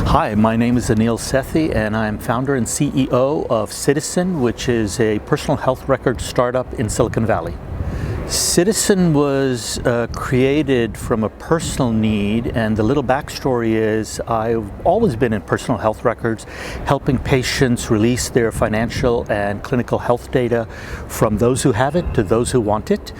Hi, my name is Anil Sethi and I'm founder and CEO of Ciitizen, which is a personal health record startup in Silicon Valley. Ciitizen was created from a personal need, and the little backstory is I've always been in personal health records, helping patients release their financial and clinical health data from those who have it to those who want it.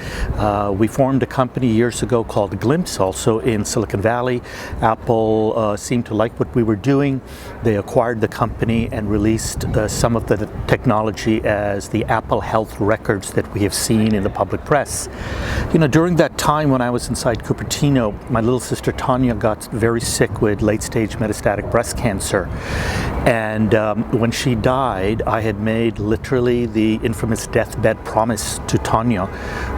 We formed a company years ago called Gliimpse, also in Silicon Valley. Apple seemed to like what we were doing. They acquired the company and released some of the technology as the Apple Health records that we have seen in the public press. You know, during that time when I was inside Cupertino, my little sister Tanya got very sick with late-stage metastatic breast cancer. And when she died, I had made literally the infamous deathbed promise to Tanya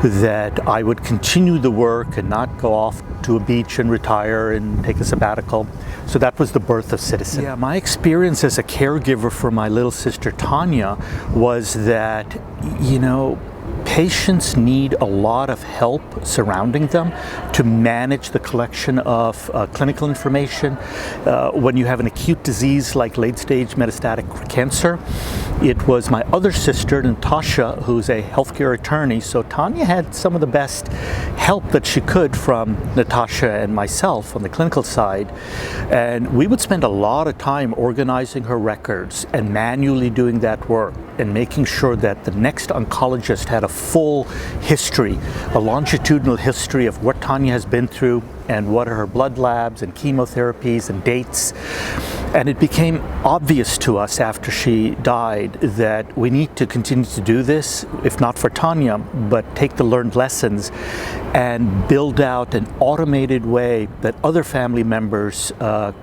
that I would continue the work and not go off to a beach and retire and take a sabbatical. So that was the birth of Ciitizen. Yeah, my experience as a caregiver for my little sister Tanya was that, you know, patients need a lot of help surrounding them to manage the collection of clinical information. When you have an acute disease like late-stage metastatic cancer, it was my other sister, Natasha, who's a healthcare attorney. So Tanya had some of the best help that she could from Natasha and myself on the clinical side. And we would spend a lot of time organizing her records and manually doing that work and making sure that the next oncologist had a full history, a longitudinal history of what Tanya has been through and what are her blood labs and chemotherapies and dates. And it became obvious to us after she died that we need to continue to do this, if not for Tanya, but take the learned lessons and build out an automated way that other family members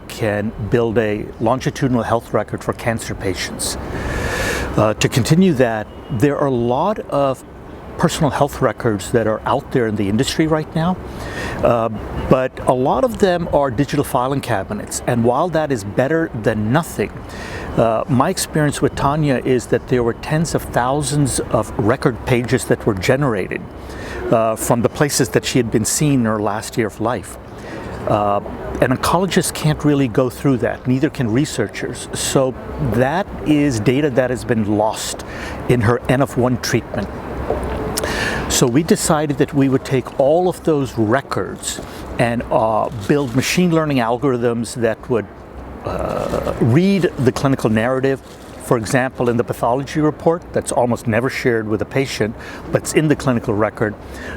can build a longitudinal health record for cancer patients. To continue that, there are a lot of personal health records that are out there in the industry right now, but a lot of them are digital filing cabinets, and while that is better than nothing, my experience with Tanya is that there were tens of thousands of record pages that were generated from the places that she had been seen in her last year of life. An oncologist can't really go through that, neither can researchers. So that is data that has been lost in her N-of-1 treatment. So we decided that we would take all of those records and build machine learning algorithms that would read the clinical narrative. For example, in the pathology report, that's almost never shared with a patient, but it's in the clinical record,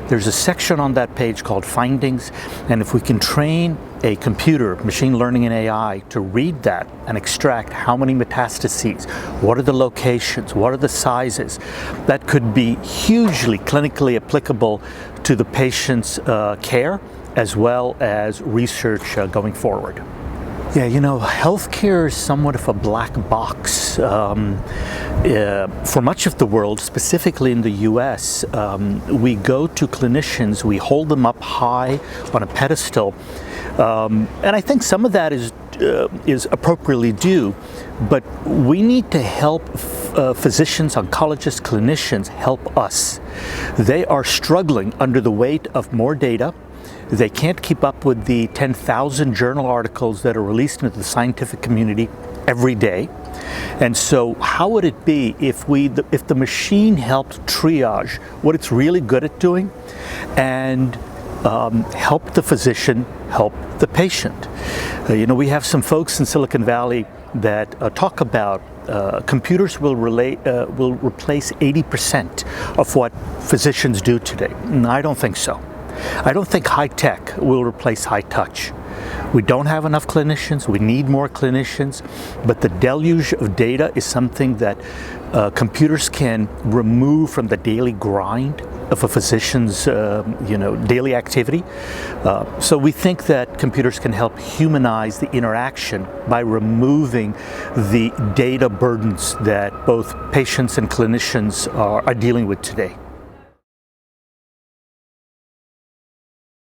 there's a section on that page called findings, and if we can train a computer, machine learning and AI, to read that and extract how many metastases, what are the locations, what are the sizes, that could be hugely clinically applicable to the patient's care as well as research going forward. Yeah, you know, healthcare is somewhat of a black box. For much of the world, specifically in the US, we go to clinicians, we hold them up high on a pedestal, and I think some of that is appropriately due, but we need to help physicians, oncologists, clinicians help us. They are struggling under the weight of more data. They can't keep up with the 10,000 journal articles that are released into the scientific community every day. And so how would it be if the machine helped triage what it's really good at doing and help the physician help the patient? You know, we have some folks in Silicon Valley that talk about computers will replace 80% of what physicians do today. And I don't think so. I don't think high tech will replace high touch. We don't have enough clinicians, we need more clinicians, but the deluge of data is something that computers can remove from the daily grind of a physician's daily activity. So we think that computers can help humanize the interaction by removing the data burdens that both patients and clinicians are dealing with today.